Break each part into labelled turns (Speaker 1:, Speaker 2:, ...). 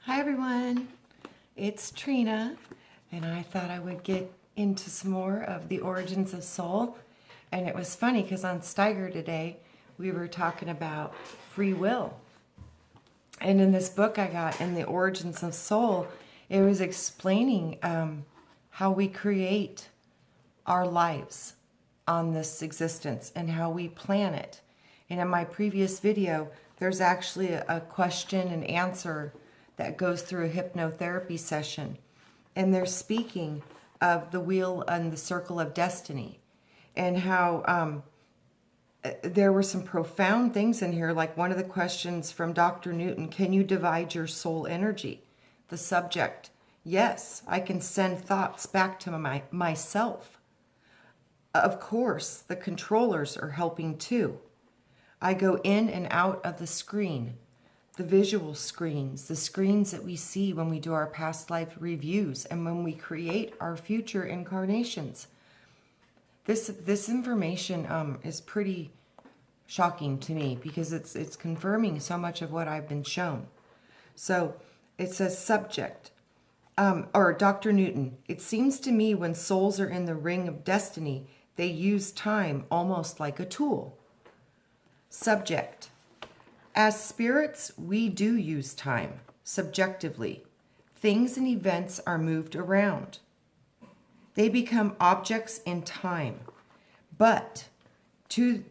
Speaker 1: Hi everyone, it's Trina, and I thought I would get into some more of the origins of soul. And it was funny because on Steiger today we were talking about free will. And in this book I got, in the origins of soul, it was explaining how we create our lives on this existence and how we plan it. And in my previous video, there's actually a question and answer that goes through a hypnotherapy session. And they're speaking of the wheel and the circle of destiny and how there were some profound things in here. Like one of the questions from Dr. Newton, can you divide your soul energy? The subject, yes, I can send thoughts back to myself. Of course, the controllers are helping too. I go in and out of the screen, the visual screens, the screens that we see when we do our past life reviews and when we create our future incarnations. This information is pretty shocking to me because it's confirming so much of what I've been shown. So it says subject, or Dr. Newton, it seems to me when souls are in the ring of destiny, they use time almost like a tool. Subject, as spirits, we do use time, subjectively. Things and events are moved around. They become objects in time. But to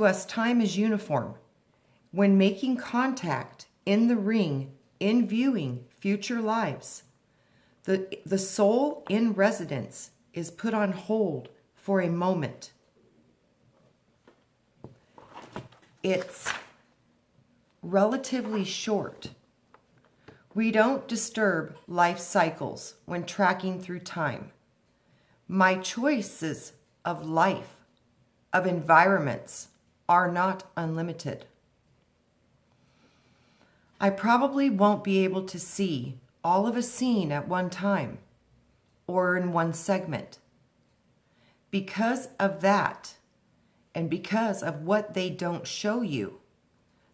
Speaker 1: us, time is uniform. When making contact in the ring, in viewing future lives, the soul in residence is put on hold for a moment. It's relatively short. We don't disturb life cycles when tracking through time. My choices of life, of environments, are not unlimited. I probably won't be able to see all of a scene at one time or in one segment. Because of that, and because of what they don't show you,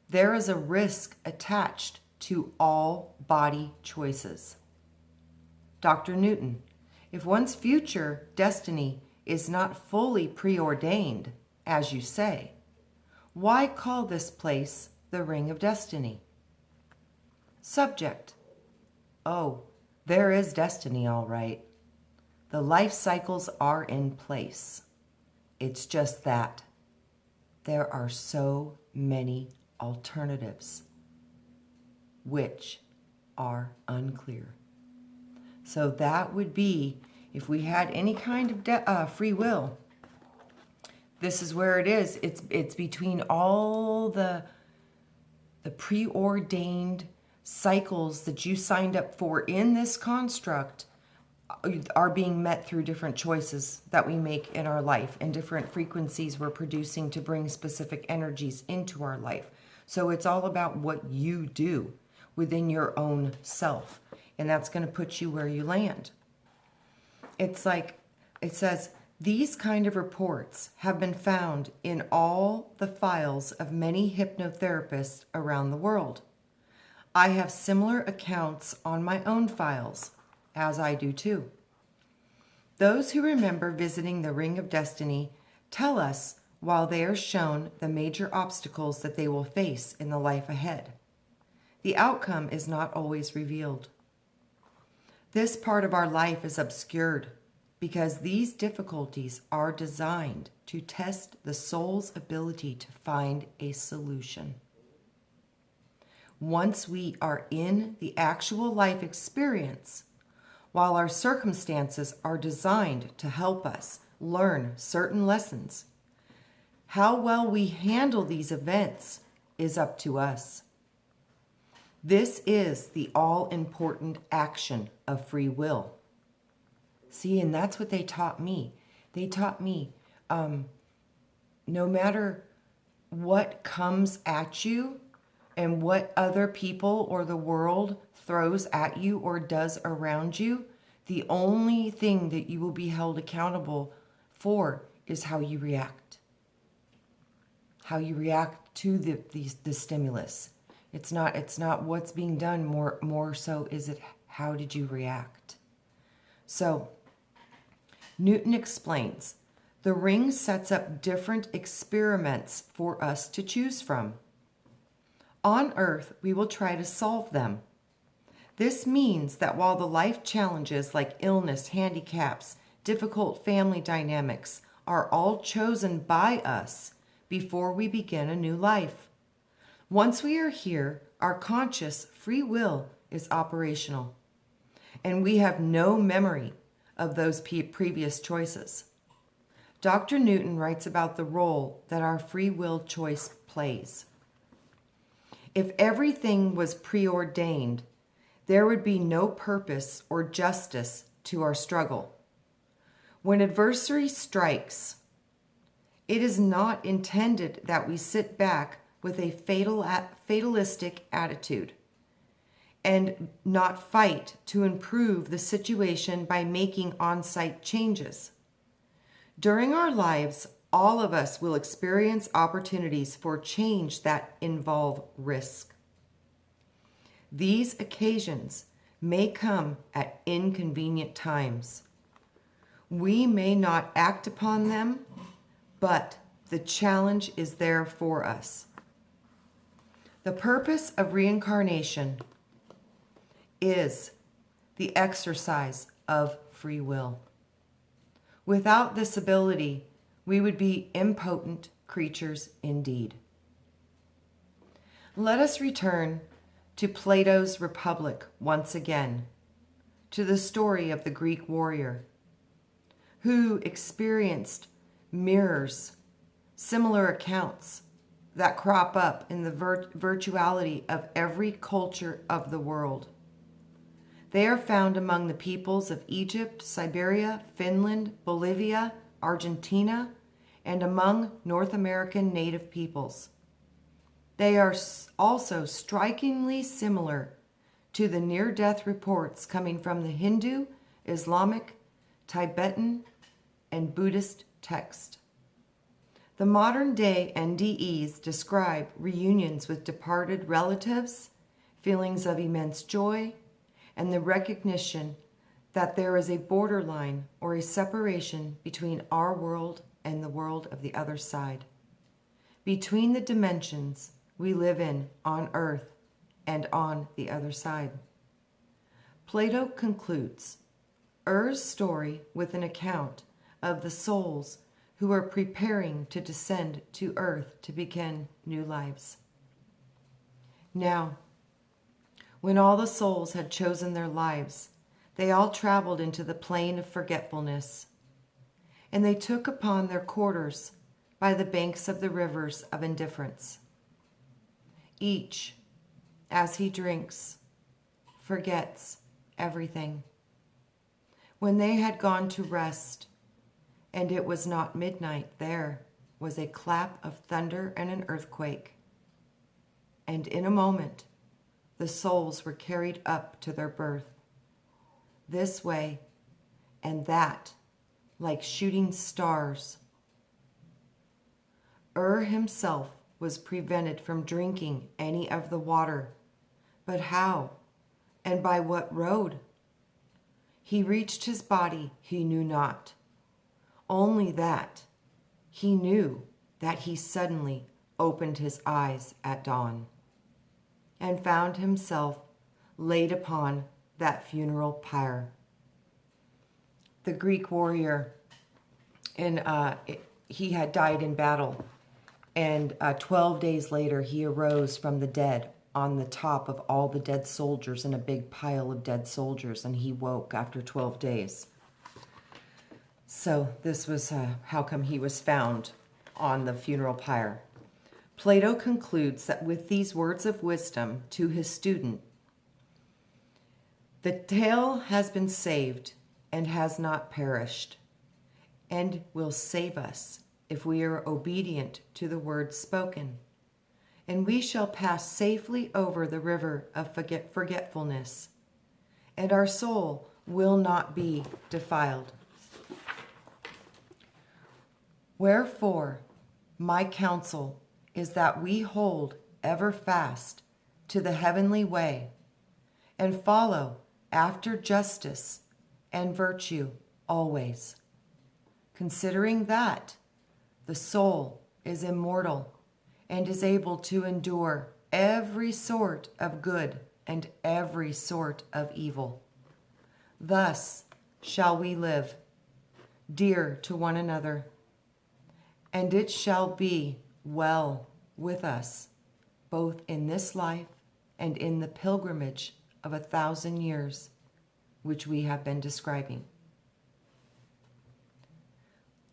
Speaker 1: there is a risk attached to all body choices. Dr. Newton, if one's future destiny is not fully preordained, as you say, why call this place the Ring of Destiny? Subject, oh, there is destiny, all right. The life cycles are in place. It's just that there are so many alternatives which are unclear. So that would be, if we had any kind of free will, this is where it is. It's between all the preordained cycles that you signed up for in this construct are being met through different choices that we make in our life and different frequencies we're producing to bring specific energies into our life. So it's all about what you do within your own self, and that's going to put you where you land. It's like it says, these kind of reports have been found in all the files of many hypnotherapists around the world. I have similar accounts on my own files, as I do too. Those who remember visiting the Ring of Destiny tell us while they are shown the major obstacles that they will face in the life ahead. The outcome is not always revealed. This part of our life is obscured because these difficulties are designed to test the soul's ability to find a solution. Once we are in the actual life experience, while our circumstances are designed to help us learn certain lessons, how well we handle these events is up to us. This is the all-important action of free will. See, and that's what they taught me. They taught me no matter what comes at you and what other people or the world throws at you or does around you, the only thing that you will be held accountable for is how you react. How you react to the stimulus. It's not what's being done, more so is it how did you react? So Newton explains, the ring sets up different experiments for us to choose from. On Earth, we will try to solve them. This means that while the life challenges like illness, handicaps, difficult family dynamics are all chosen by us before we begin a new life, once we are here, our conscious free will is operational, and we have no memory of those previous choices. Dr. Newton writes about the role that our free will choice plays. If everything was preordained, there would be no purpose or justice to our struggle. When adversity strikes, it is not intended that we sit back with a fatalistic attitude and not fight to improve the situation by making on-site changes. During our lives, all of us will experience opportunities for change that involve risk. These occasions may come at inconvenient times. We may not act upon them, but the challenge is there for us. The purpose of reincarnation is the exercise of free will. Without this ability, we would be impotent creatures indeed. Let us return to Plato's Republic once again, to the story of the Greek warrior who experienced mirrors, similar accounts that crop up in the virtuality of every culture of the world. They are found among the peoples of Egypt, Siberia, Finland, Bolivia, Argentina, and among North American native peoples. They are also strikingly similar to the near-death reports coming from the Hindu, Islamic, Tibetan, and Buddhist text. The modern-day NDEs describe reunions with departed relatives, feelings of immense joy, and the recognition that there is a borderline or a separation between our world and the world of the other side, between the dimensions we live in on Earth and on the other side. Plato concludes Ur's story with an account of the souls who are preparing to descend to Earth to begin new lives. Now, when all the souls had chosen their lives, they all traveled into the plain of forgetfulness, and they took upon their quarters by the banks of the rivers of indifference. Each, as he drinks, forgets everything. When they had gone to rest, and it was not midnight, there was a clap of thunder and an earthquake, and in a moment the souls were carried up to their birth, this way and that, like shooting stars. Himself was prevented from drinking any of the water, but how and by what road? He reached his body he knew not, only that he knew that he suddenly opened his eyes at dawn and found himself laid upon that funeral pyre. The Greek warrior, he had died in battle, and 12 days later he arose from the dead on the top of all the dead soldiers in a big pile of dead soldiers, and he woke after 12 days. So this was how come he was found on the funeral pyre. Plato concludes that with these words of wisdom to his student, the tale has been saved and has not perished, and will save us if we are obedient to the words spoken, and we shall pass safely over the river of forgetfulness, and our soul will not be defiled. Wherefore, my counsel is that we hold ever fast to the heavenly way and follow after justice and virtue always, considering that the soul is immortal and is able to endure every sort of good and every sort of evil. Thus shall we live, dear to one another, and it shall be well with us, both in this life and in the pilgrimage of 1,000 years, which we have been describing.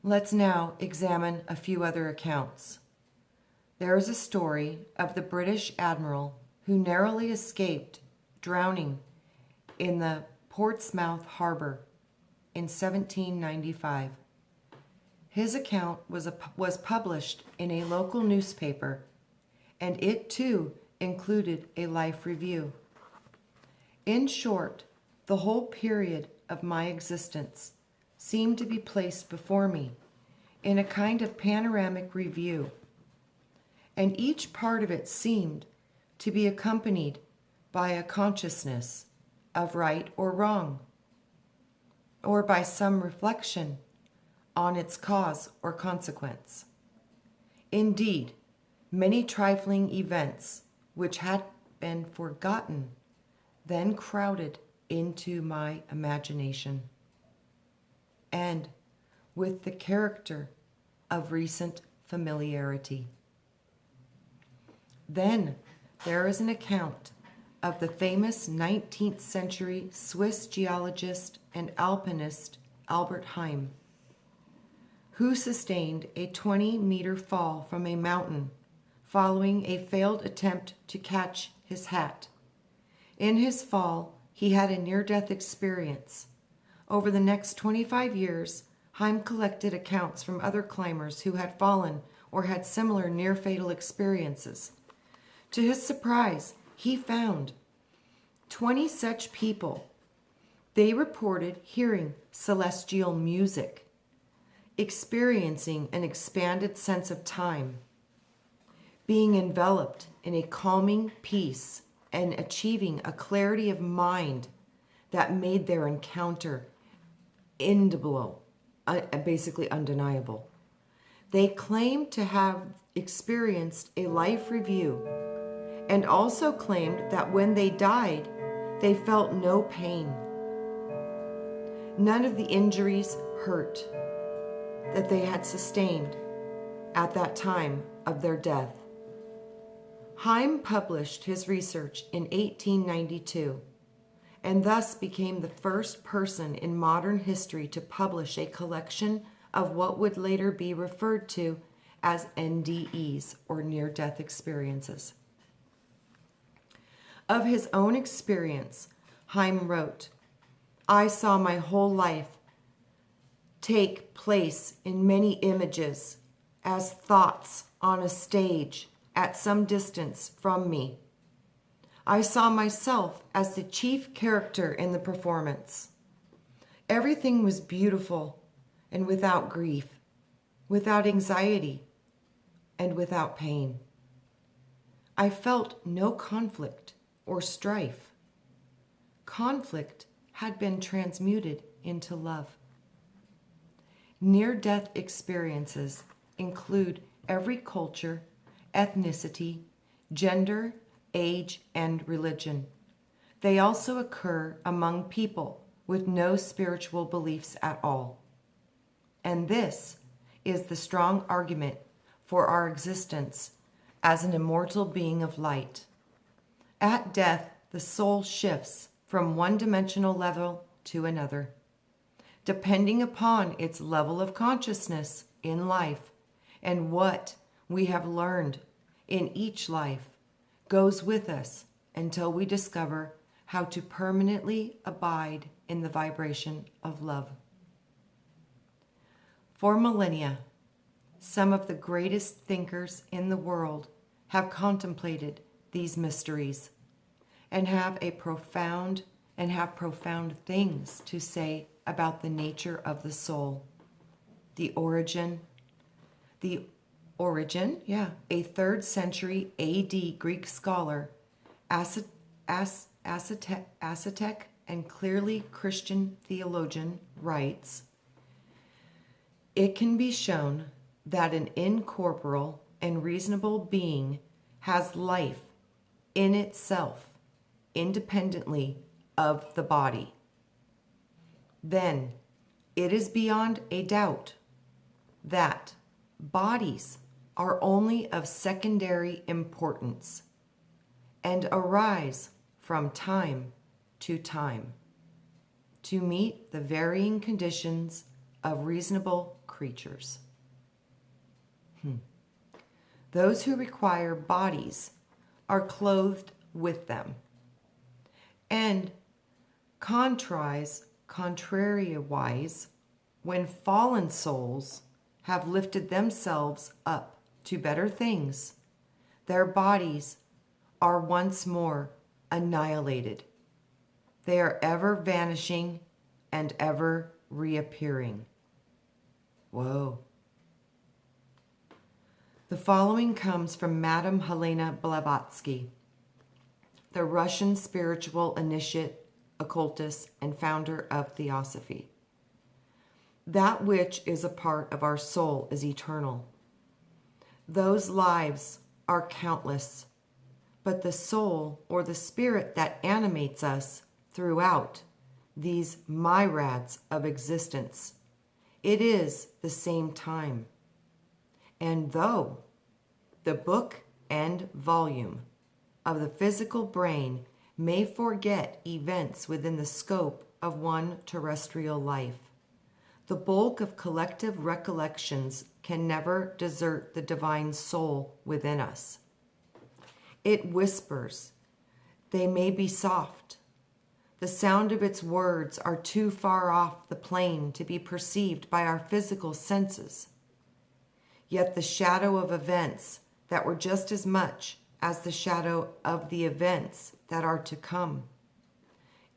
Speaker 1: Let's now examine a few other accounts. There is a story of the British admiral who narrowly escaped drowning in the Portsmouth harbor in 1795. His account was published in a local newspaper, and it too included a life review. In short, the whole period of my existence seemed to be placed before me in a kind of panoramic review, and each part of it seemed to be accompanied by a consciousness of right or wrong, or by some reflection on its cause or consequence. Indeed, many trifling events which had been forgotten then crowded into my imagination, and with the character of recent familiarity. Then there is an account of the famous 19th century Swiss geologist and alpinist Albert Heim, who sustained a 20-meter fall from a mountain following a failed attempt to catch his hat. In his fall, he had a near-death experience. Over the next 25 years, Heim collected accounts from other climbers who had fallen or had similar near-fatal experiences. To his surprise, he found 20 such people. They reported hearing celestial music, experiencing an expanded sense of time, being enveloped in a calming peace, and achieving a clarity of mind that made their encounter indubitable, basically undeniable. They claimed to have experienced a life review, and also claimed that when they died, they felt no pain. None of the injuries hurt that they had sustained at that time of their death. Heim published his research in 1892, and thus became the first person in modern history to publish a collection of what would later be referred to as NDEs, or near-death experiences. Of his own experience, Heim wrote, "I saw my whole life take place in many images as thoughts on a stage at some distance from me. I saw myself as the chief character in the performance. Everything was beautiful and without grief, without anxiety, and without pain. I felt no conflict or strife. Conflict had been transmuted into love." Near-death experiences include every culture, ethnicity, gender, age, and religion. They also occur among people with no spiritual beliefs at all. And this is the strong argument for our existence as an immortal being of light. At death, the soul shifts from one-dimensional level to another, depending upon its level of consciousness in life, and what we have learned in each life goes with us until we discover how to permanently abide in the vibration of love. For millennia, some of the greatest thinkers in the world have contemplated these mysteries and have profound things to say about the nature of the soul, the origin, a 3rd century AD Greek scholar ascetic and clearly Christian theologian, writes, "It can be shown that an incorporeal and reasonable being has life in itself, independently of the body. Then it is beyond a doubt that bodies are only of secondary importance and arise from time to time to meet the varying conditions of reasonable creatures. Those who require bodies are clothed with them, and contrariwise, when fallen souls have lifted themselves up to better things, their bodies are once more annihilated. They are ever vanishing and ever reappearing." Whoa. The following comes from Madame Helena Blavatsky, the Russian spiritual initiate, occultist, and founder of Theosophy. "That which is a part of our soul is eternal. Those lives are countless, but the soul or the spirit that animates us throughout these myriads of existence, it is the same time. And though the book and volume of the physical brain may forget events within the scope of one terrestrial life, the bulk of collective recollections can never desert the divine soul within us. It whispers. They may be soft. The sound of its words are too far off the plane to be perceived by our physical senses. Yet the shadow of events that were just as much as the shadow of the events that are to come.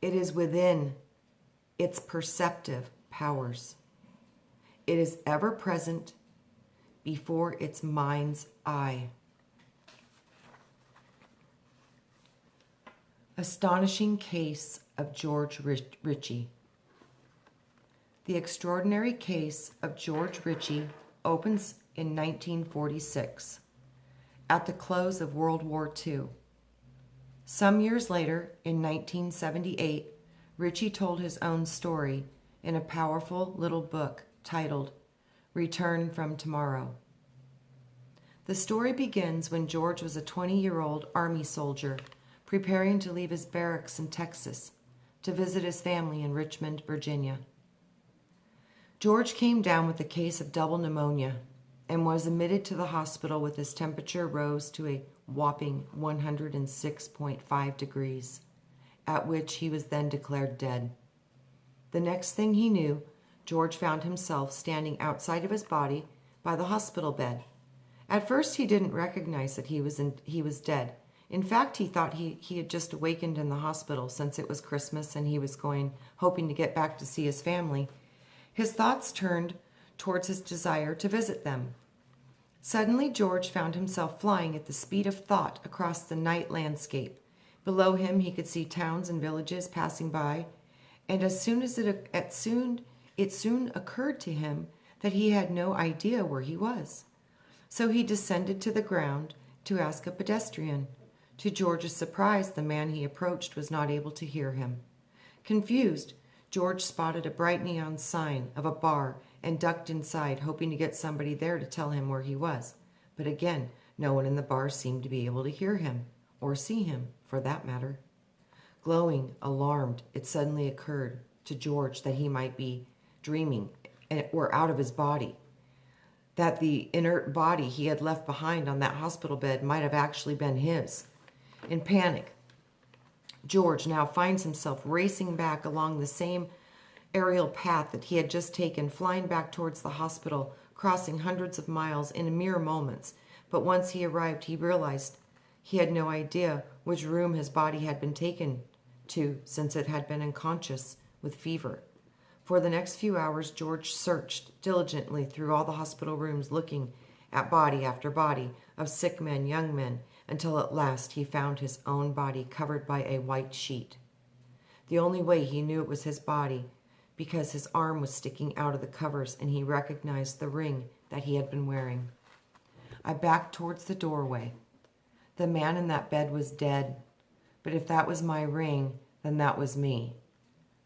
Speaker 1: It is within its perceptive powers. It is ever present before its mind's eye." Astonishing Case of George Ritchie. The extraordinary case of George Ritchie opens in 1946, at the close of World War II. Some years later, in 1978, Ritchie told his own story in a powerful little book titled Return from Tomorrow. The story begins when George was a 20-year-old Army soldier preparing to leave his barracks in Texas to visit his family in Richmond, Virginia. George came down with a case of double pneumonia and was admitted to the hospital with his temperature rose to a whopping 106.5 degrees, at which he was then declared dead. The next thing he knew, George found himself standing outside of his body by the hospital bed. At first, he didn't recognize that he was dead. In fact, he thought he had just awakened in the hospital since it was Christmas and he was hoping to get back to see his family. His thoughts turned towards his desire to visit them. Suddenly, George found himself flying at the speed of thought across the night landscape. Below him, he could see towns and villages passing by, and it soon occurred to him that he had no idea where he was. So he descended to the ground to ask a pedestrian. To George's surprise, the man he approached was not able to hear him. Confused, George spotted a bright neon sign of a bar and ducked inside, hoping to get somebody there to tell him where he was. But again, no one in the bar seemed to be able to hear him, or see him, for that matter. Glowing, alarmed, it suddenly occurred to George that he might be dreaming or out of his body, that the inert body he had left behind on that hospital bed might have actually been his. In panic, George now finds himself racing back along the same aerial path that he had just taken, flying back towards the hospital, crossing hundreds of miles in mere moments. But once he arrived, he realized he had no idea which room his body had been taken to, since it had been unconscious with fever. For the next few hours, George searched diligently through all the hospital rooms, looking at body after body of sick men, young men, until at last he found his own body covered by a white sheet. The only way he knew it was his body because his arm was sticking out of the covers and he recognized the ring that he had been wearing. I backed towards the doorway. The man in that bed was dead, but if that was my ring, then that was me.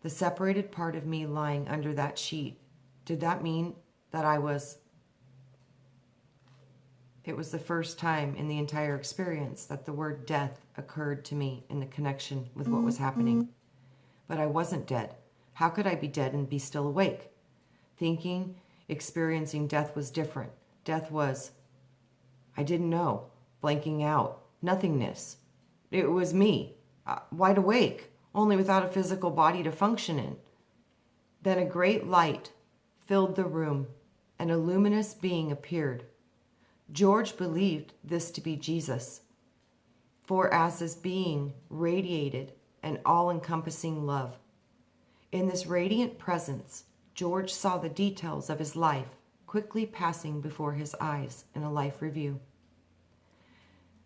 Speaker 1: The separated part of me lying under that sheet, did that mean that I was... It was the first time in the entire experience that the word death occurred to me in the connection with what was happening. But I wasn't dead. How could I be dead and be still awake? Thinking, experiencing death was different. Death was, I didn't know, blanking out, nothingness. It was me, wide awake, only without a physical body to function in. Then a great light filled the room, and a luminous being appeared. George believed this to be Jesus, for as this being radiated an all-encompassing love. In this radiant presence, George saw the details of his life quickly passing before his eyes in a life review.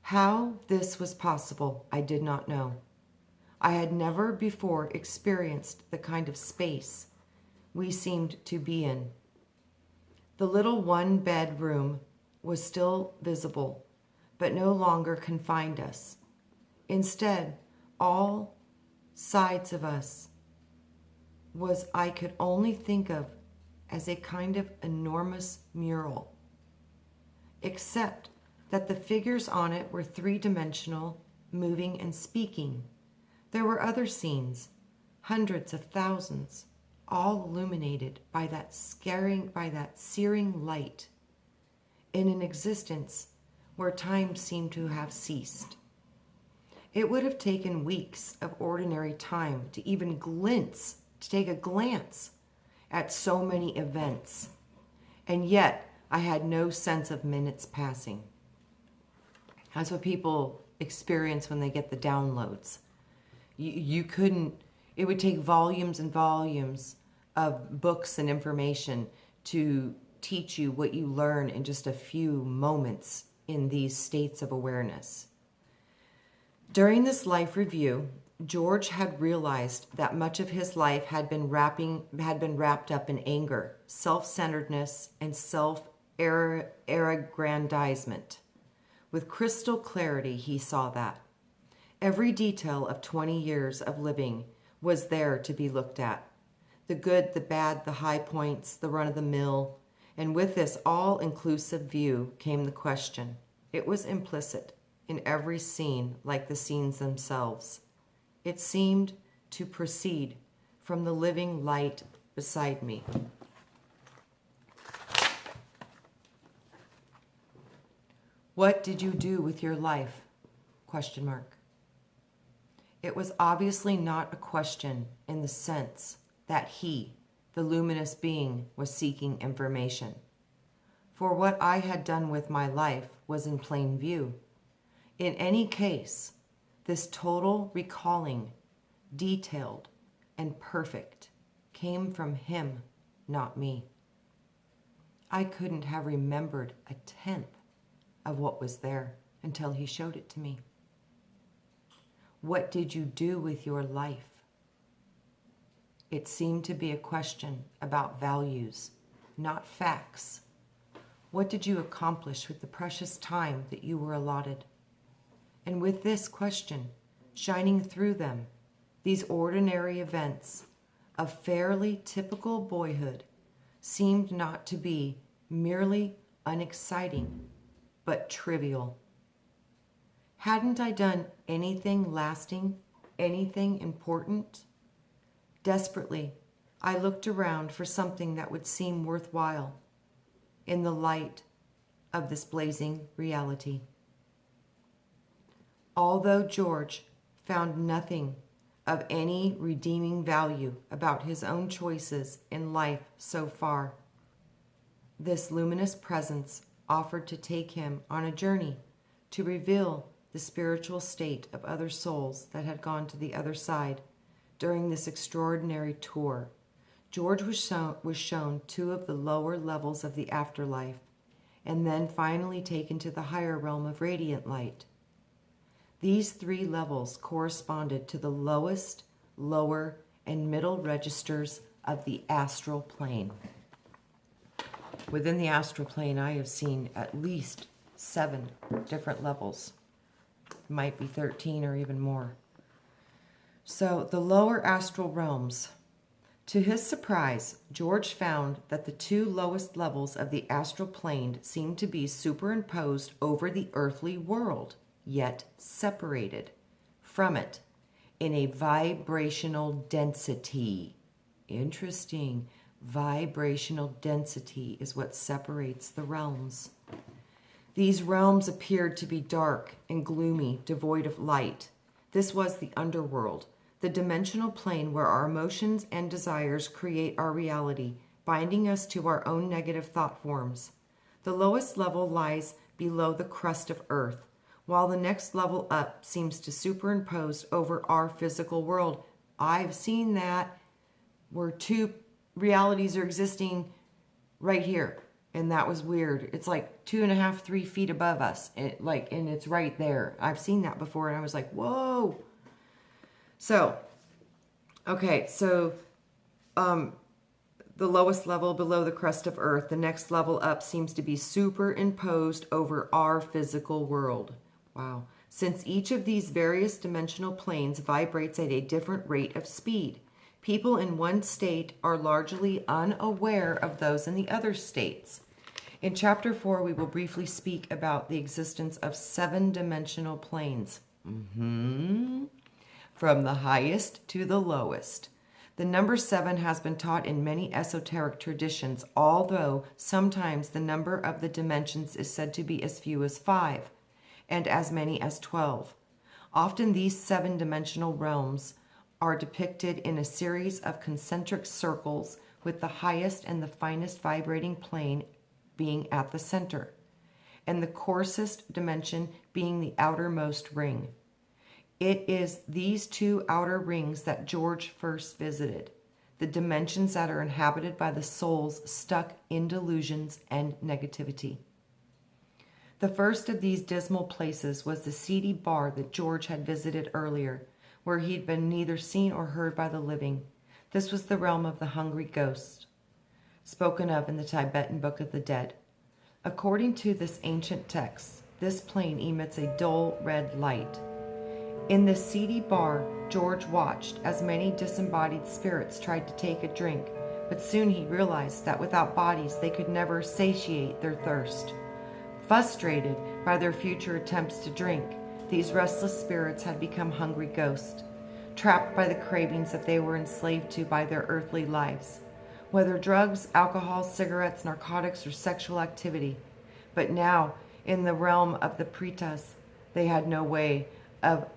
Speaker 1: How this was possible, I did not know. I had never before experienced the kind of space we seemed to be in. The little one-bed room was still visible, but no longer confined us. Instead, all sides of us was I could only think of as a kind of enormous mural, except that the figures on it were three-dimensional, moving and speaking. There were other scenes, hundreds of thousands, all illuminated by that searing light, in an existence where time seemed to have ceased. It would have taken weeks of ordinary time to even take a glance at so many events, and yet I had no sense of minutes passing. That's what people experience when they get the downloads. You couldn't, it would take volumes and volumes of books and information to teach you what you learn in just a few moments in these states of awareness. During this life review, George had realized that much of his life had been wrapped up in anger, self-centeredness, and self-aggrandizement. With crystal clarity, he saw that. Every detail of 20 years of living was there to be looked at. The good, the bad, the high points, the run-of-the-mill. And with this all-inclusive view came the question. It was implicit in every scene, like the scenes themselves. It seemed to proceed from the living light beside me. What did you do with your life? ? It was obviously not a question in the sense that he, the luminous being, was seeking information. For what I had done with my life was in plain view. In any case, this total recalling, detailed and perfect, came from him, not me. I couldn't have remembered a tenth of what was there until he showed it to me. What did you do with your life? It seemed to be a question about values, not facts. What did you accomplish with the precious time that you were allotted? And with this question, shining through them, these ordinary events of fairly typical boyhood seemed not to be merely unexciting, but trivial. Hadn't I done anything lasting, anything important? Desperately, I looked around for something that would seem worthwhile in the light of this blazing reality. Although George found nothing of any redeeming value about his own choices in life so far, this luminous presence offered to take him on a journey to reveal the spiritual state of other souls that had gone to the other side during this extraordinary tour. George was shown two of the lower levels of the afterlife, and then finally taken to the higher realm of radiant light. These three levels corresponded to the lowest, lower, and middle registers of the astral plane. Within the astral plane, I have seen at least 7 different levels. Might be 13 or even more. So the lower astral realms. To his surprise, George found that the 2 lowest levels of the astral plane seemed to be superimposed over the earthly world, yet separated from it in a vibrational density. Interesting. Vibrational density is what separates the realms. These realms appeared to be dark and gloomy, devoid of light. This was the underworld, the dimensional plane where our emotions and desires create our reality, binding us to our own negative thought forms. The lowest level lies below the crust of earth, while the next level up seems to superimpose over our physical world. I've seen that, where 2 realities are existing right here. And that was weird. It's like 2.5, 3 feet above us. And it's right there. I've seen that before and I was like, whoa. So, okay, so the lowest level below the crust of earth, the next level up seems to be superimposed over our physical world. Wow. Since each of these various dimensional planes vibrates at a different rate of speed, people in one state are largely unaware of those in the other states. In Chapter 4, we will briefly speak about the existence of 7-dimensional planes. From the highest to the lowest. The number 7 has been taught in many esoteric traditions, although sometimes the number of the dimensions is said to be as few as 5, and as many as 12. Often these 7-dimensional realms are depicted in a series of concentric circles with the highest and the finest vibrating plane being at the center, and the coarsest dimension being the outermost ring. It is these 2 outer rings that George first visited, the dimensions that are inhabited by the souls stuck in delusions and negativity. The first of these dismal places was the seedy bar that George had visited earlier, where he had been neither seen or heard by the living. This was the realm of the hungry ghost, spoken of in the Tibetan Book of the Dead. According to this ancient text, this plane emits a dull red light. In this seedy bar, George watched as many disembodied spirits tried to take a drink, but soon he realized that without bodies they could never satiate their thirst. Frustrated by their future attempts to drink, these restless spirits had become hungry ghosts, trapped by the cravings that they were enslaved to by their earthly lives, whether drugs, alcohol, cigarettes, narcotics, or sexual activity. But now, in the realm of the pretas, they had no way of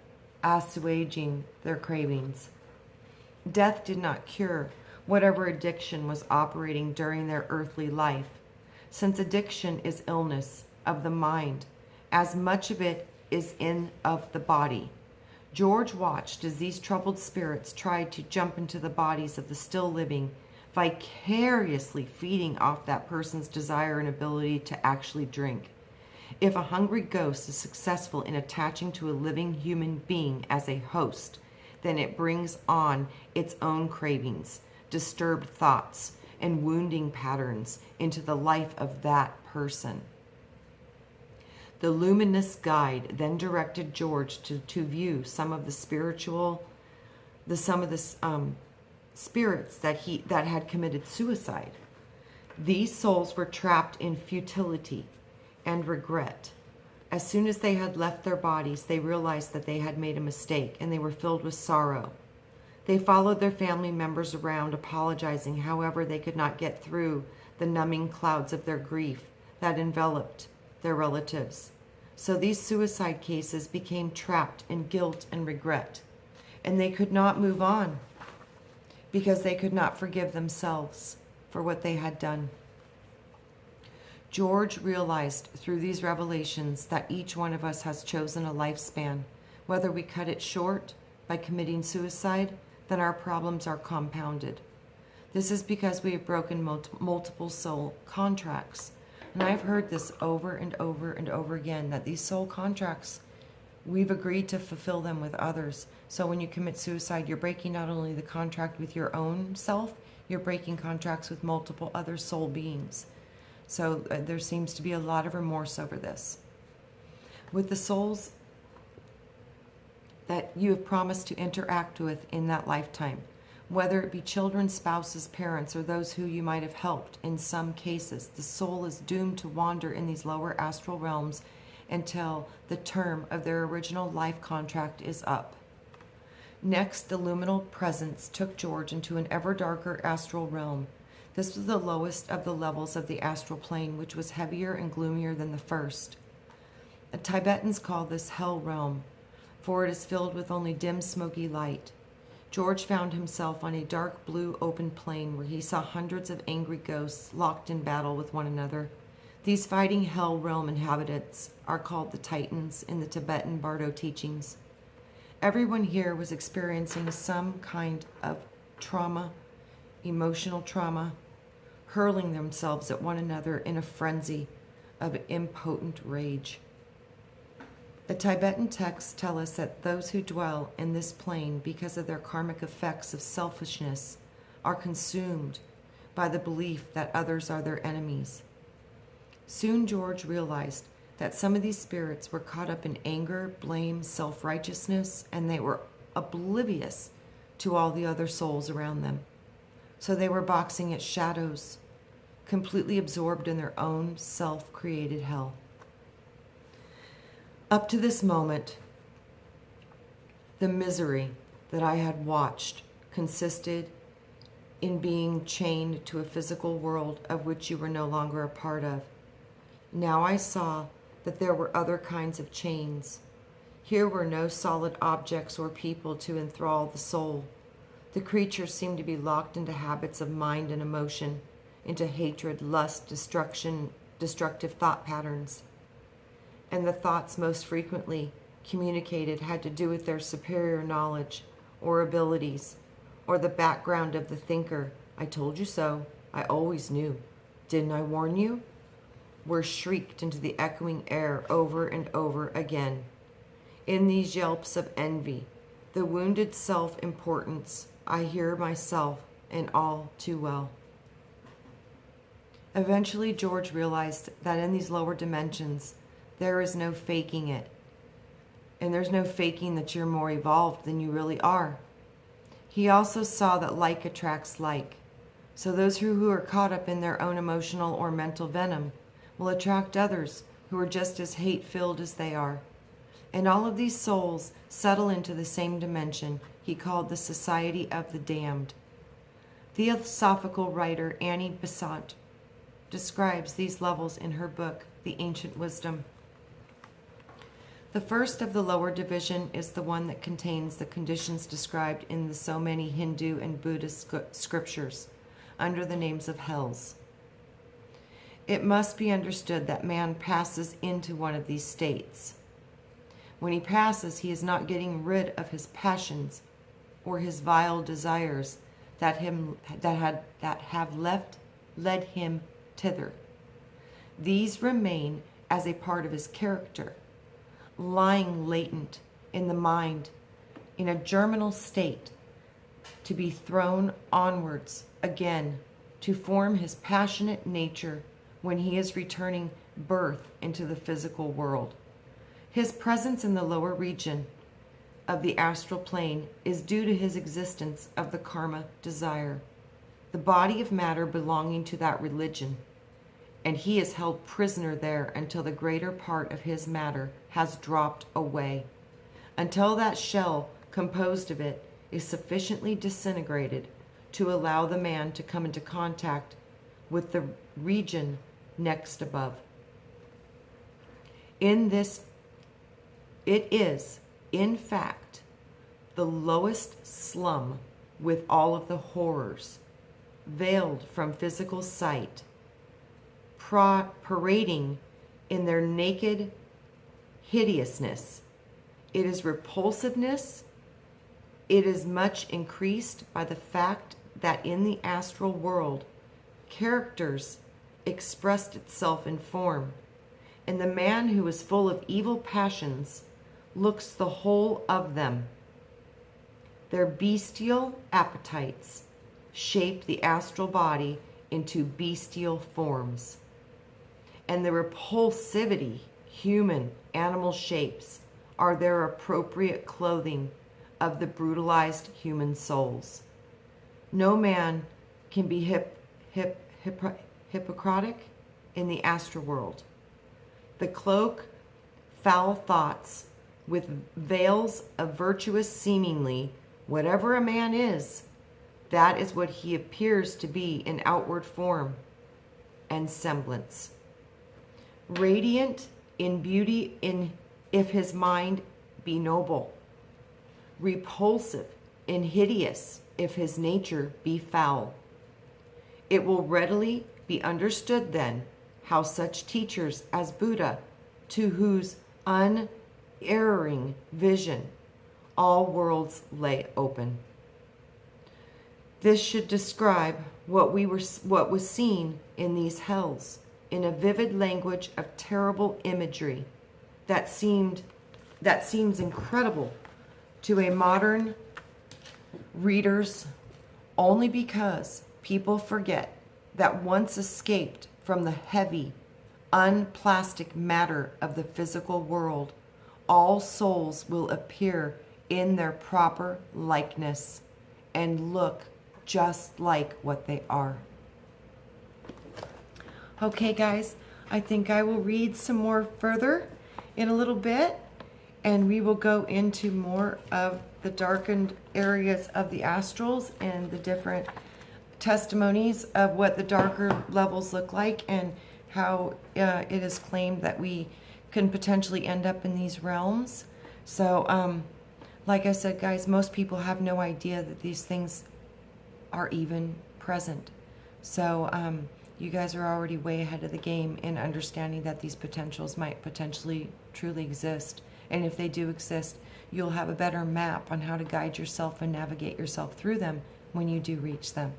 Speaker 1: assuaging their cravings. Death did not cure whatever addiction was operating during their earthly life, since addiction is illness of the mind, as much of it is in of the body. George watched as these troubled spirits tried to jump into the bodies of the still living, vicariously feeding off that person's desire and ability to actually drink. If a hungry ghost is successful in attaching to a living human being as a host, then it brings on its own cravings, disturbed thoughts, and wounding patterns into the life of that person. The luminous guide then directed George to view some of the spirits that had committed suicide. These souls were trapped in futility and regret. As soon as they had left their bodies, they realized that they had made a mistake, and they were filled with sorrow. They followed their family members around, apologizing. However, they could not get through the numbing clouds of their grief that enveloped their relatives. So these suicide cases became trapped in guilt and regret, and they could not move on because they could not forgive themselves for what they had done. George realized through these revelations that each one of us has chosen a lifespan. Whether we cut it short by committing suicide, then our problems are compounded. This is because we have broken multiple soul contracts. And I've heard this over and over and over again, that these soul contracts We've agreed to fulfill them with others. So when you commit suicide, you're breaking not only the contract with your own self, you're breaking contracts with multiple other soul beings. So there seems to be a lot of remorse over this. With the souls that you have promised to interact with in that lifetime, whether it be children, spouses, parents, or those who you might have helped, in some cases, the soul is doomed to wander in these lower astral realms until the term of their original life contract is up. Next, the luminal presence took George into an ever darker astral realm. This was the lowest of the levels of the astral plane, which was heavier and gloomier than the first. The Tibetans call this hell realm, for it is filled with only dim, smoky light. George found himself on a dark blue open plain where he saw hundreds of angry ghosts locked in battle with one another. These fighting hell realm inhabitants are called the Titans in the Tibetan Bardo teachings. Everyone here was experiencing some kind of trauma, emotional trauma, hurling themselves at one another in a frenzy of impotent rage. The Tibetan texts tell us that those who dwell in this plane because of their karmic effects of selfishness are consumed by the belief that others are their enemies. Soon George realized that some of these spirits were caught up in anger, blame, self-righteousness, and they were oblivious to all the other souls around them. So they were boxing at shadows, completely absorbed in their own self-created hell. Up to this moment, the misery that I had watched consisted in being chained to a physical world of which you were no longer a part of. Now I saw that there were other kinds of chains. Here were no solid objects or people to enthrall the soul. The creatures seemed to be locked into habits of mind and emotion, into hatred, lust, destruction, destructive thought patterns. And the thoughts most frequently communicated had to do with their superior knowledge or abilities, or the background of the thinker. I told you so. I always knew. Didn't I warn you? Were shrieked into the echoing air over and over again. In these yelps of envy, the wounded self-importance, I hear myself and all too well. Eventually, George realized that in these lower dimensions, there is no faking it. And there's no faking that you're more evolved than you really are. He also saw that like attracts like. So those who are caught up in their own emotional or mental venom will attract others who are just as hate-filled as they are. And all of these souls settle into the same dimension he called the Society of the Damned. Theosophical writer Annie Besant describes these levels in her book, The Ancient Wisdom. The first of the lower division is the one that contains the conditions described in the so many Hindu and Buddhist scriptures under the names of hells. It must be understood that man passes into one of these states. When he passes, he is not getting rid of his passions or his vile desires that have led him thither. These remain as a part of his character, lying latent in the mind in a germinal state, to be thrown onwards again to form his passionate nature when he is returning birth into the physical world. His presence in the lower region of the astral plane is due to his existence of the karma desire, the body of matter belonging to that religion, and he is held prisoner there until the greater part of his matter has dropped away, until that shell composed of it is sufficiently disintegrated to allow the man to come into contact with the region next above. It is, in fact, the lowest slum with all of the horrors, veiled from physical sight, parading in their naked hideousness. It is repulsiveness. It is much increased by the fact that in the astral world, characters expressed itself in form, and the man who was full of evil passions looks the whole of them. Their bestial appetites shape the astral body into bestial forms, and the repulsivity human animal shapes are their appropriate clothing of the brutalized human souls. No man can be hypocritic in the astral world. The cloak foul thoughts with veils of virtuous seemingly. Whatever a man is, that is what he appears to be in outward form and semblance. Radiant in beauty if his mind be noble. Repulsive and hideous if his nature be foul. It will readily be understood then how such teachers as Buddha, to whose unerring vision all worlds lay open. This should describe what was seen in these hells in a vivid language of terrible imagery that seems incredible to a modern readers, only because people forget that once escaped from the heavy, unplastic matter of the physical world, all souls will appear in their proper likeness and look just like what they are. Okay, guys, I think I will read some more further in a little bit, and we will go into more of the darkened areas of the astrals and the different testimonies of what the darker levels look like and how it is claimed that we can potentially end up in these realms. So, like I said, guys, most people have no idea that these things are even present. So, you guys are already way ahead of the game in understanding that these potentials might potentially truly exist. And if they do exist, you'll have a better map on how to guide yourself and navigate yourself through them when you do reach them.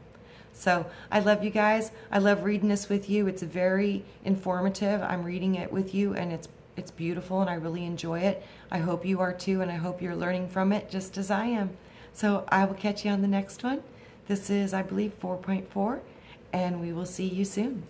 Speaker 1: So I love you guys. I love reading this with you. It's very informative. I'm reading it with you, and it's beautiful, and I really enjoy it. I hope you are too, and I hope you're learning from it just as I am. So I will catch you on the next one. This is, I believe, 4.4, and we will see you soon.